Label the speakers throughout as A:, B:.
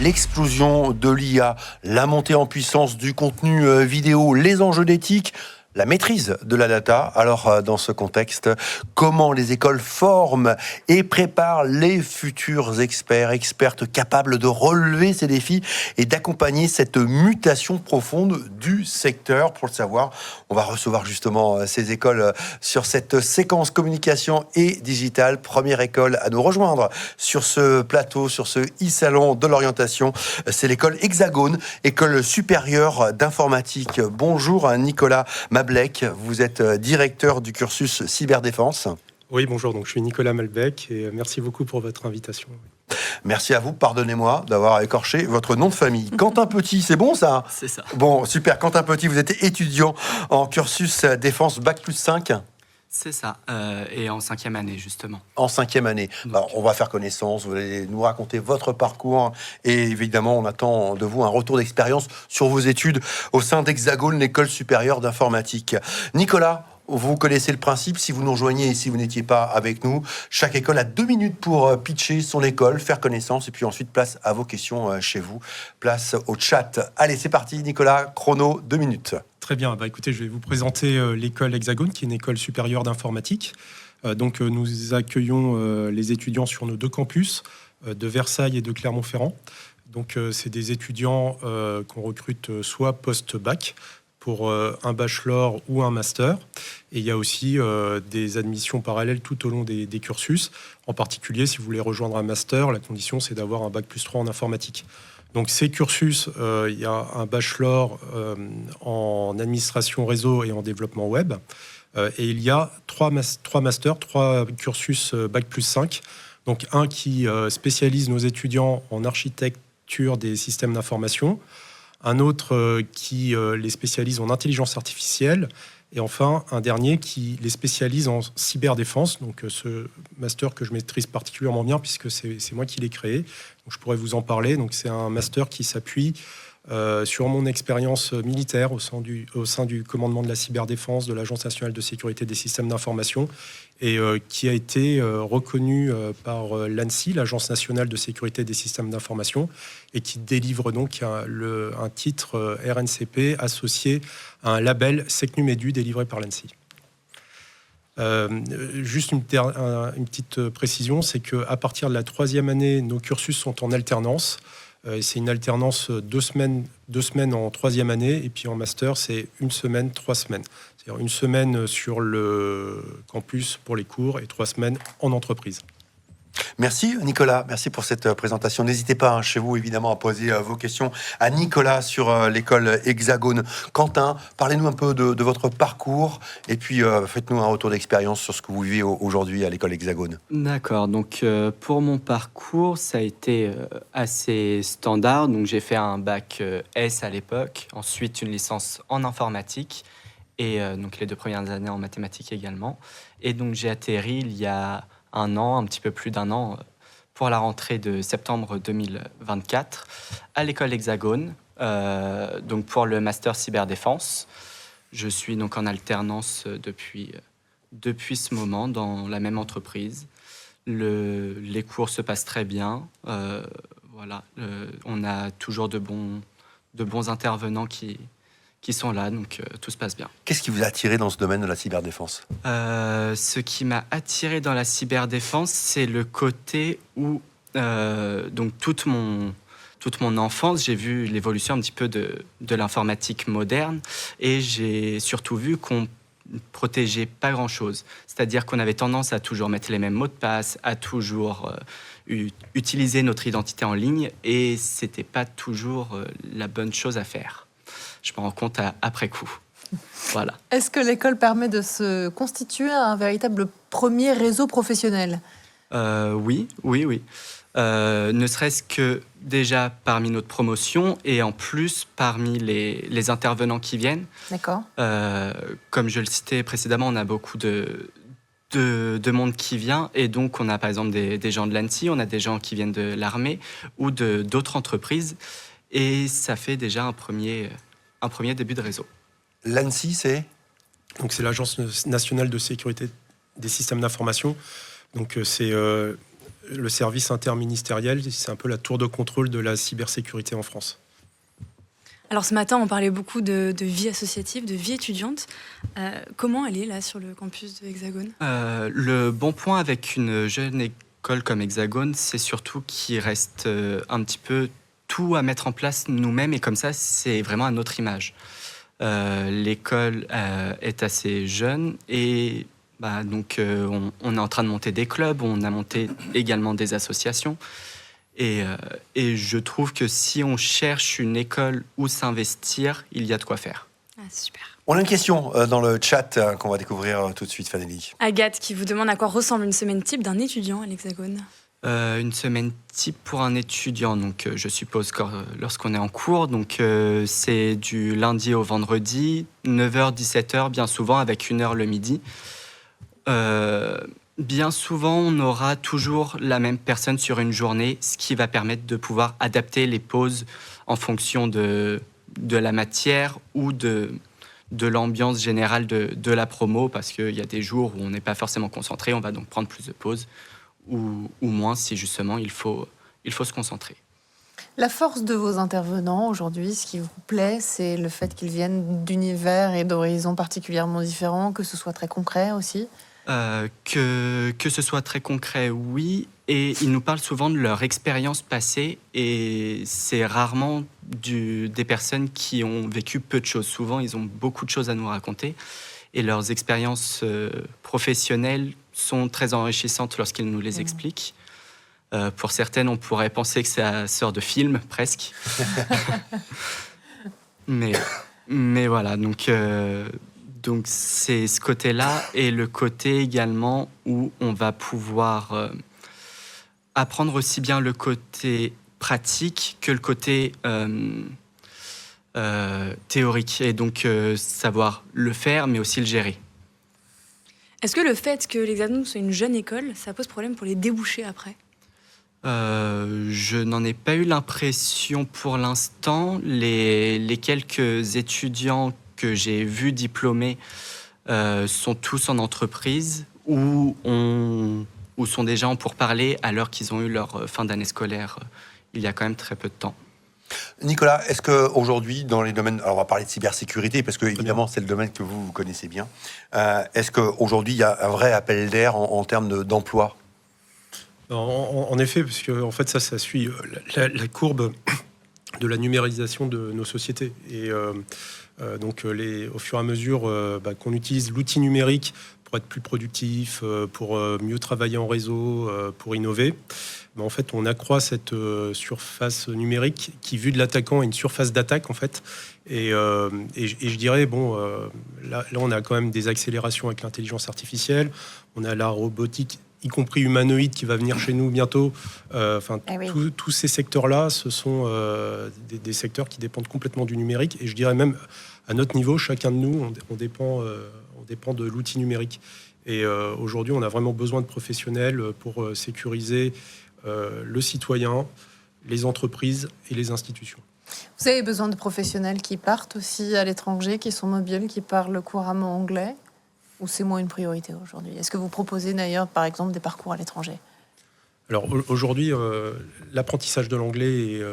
A: l'explosion de l'IA, la montée en puissance du contenu vidéo, les enjeux d'éthique, la maîtrise de la data. Alors, dans ce contexte, comment les écoles forment et préparent les futurs expertes capables de relever ces défis et d'accompagner cette mutation profonde du secteur? Pour le savoir, on va recevoir justement ces écoles sur cette séquence communication et digitale. Première école à nous rejoindre sur ce plateau, sur ce e-salon de l'orientation, c'est l'école Hexagone, école supérieure d'informatique. Bonjour Nicolas Malbec, vous êtes directeur du cursus cyberdéfense.
B: Oui, bonjour, donc je suis Nicolas Malbec et merci beaucoup pour votre invitation.
A: Merci à vous, pardonnez-moi d'avoir écorché votre nom de famille. Quentin Petit, c'est bon ça?
C: C'est ça.
A: Bon, super. Quentin Petit, vous êtes étudiant en cursus défense Bac+5.
C: C'est ça, et en 5e année, justement.
A: En 5e année. Alors, on va faire connaissance, vous allez nous raconter votre parcours et évidemment, on attend de vous un retour d'expérience sur vos études au sein d'Hexagone, l'école supérieure d'informatique. Nicolas, vous connaissez le principe, si vous nous rejoignez et si vous n'étiez pas avec nous, chaque école a 2 minutes pour pitcher son école, faire connaissance et puis ensuite place à vos questions chez vous, place au chat. Allez, c'est parti Nicolas, chrono, 2 minutes.
B: Très bien, écoutez, je vais vous présenter l'école Hexagone, qui est une école supérieure d'informatique. Donc nous accueillons les étudiants sur nos 2 campus, de Versailles et de Clermont-Ferrand. Donc c'est des étudiants qu'on recrute soit post-bac, pour un bachelor ou un master. Et il y a aussi des admissions parallèles tout au long des cursus. En particulier, si vous voulez rejoindre un master, la condition, c'est d'avoir un Bac+3 en informatique. Donc ces cursus, il y a un bachelor en administration réseau et en développement web. Et il y a 3 masters, 3 cursus Bac+5. Donc un qui spécialise nos étudiants en architecture des systèmes d'information, un autre qui les spécialise en intelligence artificielle, et enfin un dernier qui les spécialise en cyberdéfense. Donc ce master que je maîtrise particulièrement bien puisque c'est moi qui l'ai créé, donc je pourrais vous en parler. Donc c'est un master qui s'appuie sur mon expérience militaire au sein du commandement de la cyberdéfense de l'Agence nationale de sécurité des systèmes d'information, et qui a été reconnu par l'ANSSI, l'Agence nationale de sécurité des systèmes d'information, et qui délivre donc un titre RNCP associé à un label SecNumEdu délivré par l'ANSSI. Juste une petite précision, c'est qu'à partir de la 3e année, nos cursus sont en alternance. C'est une alternance 2 semaines en 3e année, et puis en master, c'est 1 semaine, 3 semaines. C'est-à-dire 1 semaine sur le campus pour les cours et 3 semaines en entreprise.
A: Merci Nicolas, merci pour cette présentation. N'hésitez pas chez vous évidemment à poser vos questions à Nicolas sur l'école Hexagone. Quentin, parlez-nous un peu de votre parcours et puis faites-nous un retour d'expérience sur ce que vous vivez aujourd'hui à l'école Hexagone.
C: D'accord, donc pour mon parcours, ça a été assez standard. Donc j'ai fait un bac S à l'époque, ensuite une licence en informatique et donc les 2 premières années en mathématiques également. Et donc j'ai atterri il y a un petit peu plus d'1 an, pour la rentrée de septembre 2024, à l'école Hexagone, donc pour le master cyberdéfense. Je suis donc en alternance depuis ce moment dans la même entreprise. Les cours se passent très bien. Voilà, on a toujours de bons intervenants qui sont là, donc tout se passe bien.
A: Qu'est-ce qui vous a attiré dans ce domaine de la cyberdéfense ?
C: Ce qui m'a attiré dans la cyberdéfense, c'est le côté où, donc toute mon enfance, j'ai vu l'évolution un petit peu de l'informatique moderne, et j'ai surtout vu qu'on protégeait pas grand-chose. C'est-à-dire qu'on avait tendance à toujours mettre les mêmes mots de passe, à toujours utiliser notre identité en ligne, et c'était pas toujours la bonne chose à faire. Je me rends compte après coup. Voilà.
D: Est-ce que l'école permet de se constituer un véritable premier réseau professionnel ?
C: Oui. Ne serait-ce que déjà parmi notre promotion et en plus parmi les intervenants qui viennent.
D: D'accord.
C: Comme je le citais précédemment, on a beaucoup de monde qui vient, et donc on a par exemple des gens de l'ANSSI, on a des gens qui viennent de l'armée ou d'autres entreprises, et ça fait déjà un premier début de réseau.
A: L'ANSSI, c'est ?
B: Donc c'est l'Agence nationale de sécurité des systèmes d'information. Donc c'est le service interministériel, c'est un peu la tour de contrôle de la cybersécurité en France.
E: Alors ce matin, on parlait beaucoup de vie associative, de vie étudiante. Comment elle est là sur le campus de Hexagone ?
C: Le bon point avec une jeune école comme Hexagone, c'est surtout qu'il reste un petit peu tout à mettre en place nous-mêmes et comme ça, c'est vraiment à notre image. L'école est assez jeune et donc on est en train de monter des clubs, on a monté également des associations. Et je trouve que si on cherche une école où s'investir, il y a de quoi faire.
E: Ah, super.
A: On a une question dans le chat qu'on va découvrir tout de suite, Fanelli.
E: Agathe qui vous demande à quoi ressemble une semaine type d'un étudiant à l'Hexagone.
C: Une semaine type pour un étudiant, donc je suppose que lorsqu'on est en cours, donc c'est du lundi au vendredi, 9h-17h, bien souvent avec 1 heure le midi. Bien souvent, on aura toujours la même personne sur une journée, ce qui va permettre de pouvoir adapter les pauses en fonction de la matière ou de l'ambiance générale de la promo, parce qu'il y a des jours où on n'est pas forcément concentré, on va donc prendre plus de pauses, ou moins si justement il faut se concentrer.
D: La force de vos intervenants aujourd'hui, ce qui vous plaît, c'est le fait qu'ils viennent d'univers et d'horizons particulièrement différents, que ce soit très concret aussi.
C: Que ce soit très concret, oui, et ils nous parlent souvent de leur expérience passée, et c'est rarement des personnes qui ont vécu peu de choses. Souvent, ils ont beaucoup de choses à nous raconter, et leurs expériences professionnelles sont très enrichissantes lorsqu'ils nous les expliquent. Pour certaines, on pourrait penser que ça sort de film, presque. mais voilà, donc c'est ce côté-là et le côté également où on va pouvoir apprendre aussi bien le côté pratique que le côté théorique et donc savoir le faire mais aussi le gérer.
E: Est-ce que le fait que l'Hexagone soit une jeune école, ça pose problème pour les débouchés après ?
C: Je n'en ai pas eu l'impression pour l'instant. Les quelques étudiants que j'ai vus diplômés sont tous en entreprise ou sont déjà en pourparlers alors qu'ils ont eu leur fin d'année scolaire il y a quand même très peu de temps.
A: Nicolas, est-ce qu'aujourd'hui, dans les domaines... Alors, on va parler de cybersécurité, parce que, évidemment, c'est le domaine que vous connaissez bien. Est-ce qu'aujourd'hui, il y a un vrai appel d'air en termes d'emploi ?
B: En effet, parce que en fait, ça suit la courbe de la numérisation de nos sociétés. Et donc, au fur et à mesure qu'on utilise l'outil numérique pour être plus productif, pour mieux travailler en réseau, pour innover, en fait, on accroît cette surface numérique qui, vue de l'attaquant, est une surface d'attaque, en fait. Et je dirais, là, on a quand même des accélérations avec l'intelligence artificielle, on a la robotique, y compris humanoïde, qui va venir chez nous bientôt. Tous ces secteurs-là, ce sont des secteurs qui dépendent complètement du numérique. Et je dirais même, à notre niveau, chacun de nous, on dépend de l'outil numérique. Et aujourd'hui, on a vraiment besoin de professionnels pour sécuriser le citoyen, les entreprises et les institutions.
D: Vous avez besoin de professionnels qui partent aussi à l'étranger, qui sont mobiles, qui parlent couramment anglais ? Ou c'est moins une priorité aujourd'hui ? Est-ce que vous proposez d'ailleurs, par exemple, des parcours à l'étranger ?
B: Alors aujourd'hui, l'apprentissage de l'anglais est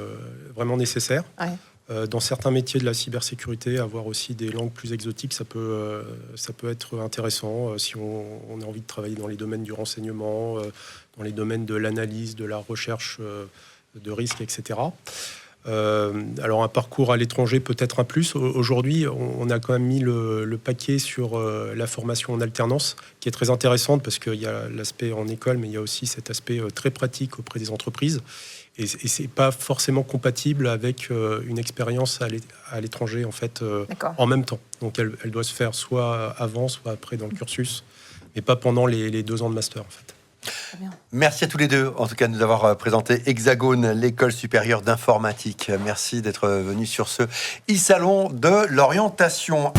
B: vraiment nécessaire.
D: Ouais.
B: Dans certains métiers de la cybersécurité, avoir aussi des langues plus exotiques, ça peut être intéressant si on a envie de travailler dans les domaines du renseignement, dans les domaines de l'analyse, de la recherche de risques, etc. Alors un parcours à l'étranger peut être un plus. Aujourd'hui, on a quand même mis le paquet sur la formation en alternance, qui est très intéressante parce qu'il y a l'aspect en école, mais il y a aussi cet aspect très pratique auprès des entreprises. Et c'est pas forcément compatible avec une expérience à l'étranger, en fait, en même temps. Donc elle doit se faire soit avant, soit après dans le cursus, mais pas pendant les 2 ans de master, en fait.
A: Merci à tous les deux, en tout cas, de nous avoir présenté Hexagone, l'école supérieure d'informatique. Merci d'être venus sur ce e-salon de l'orientation.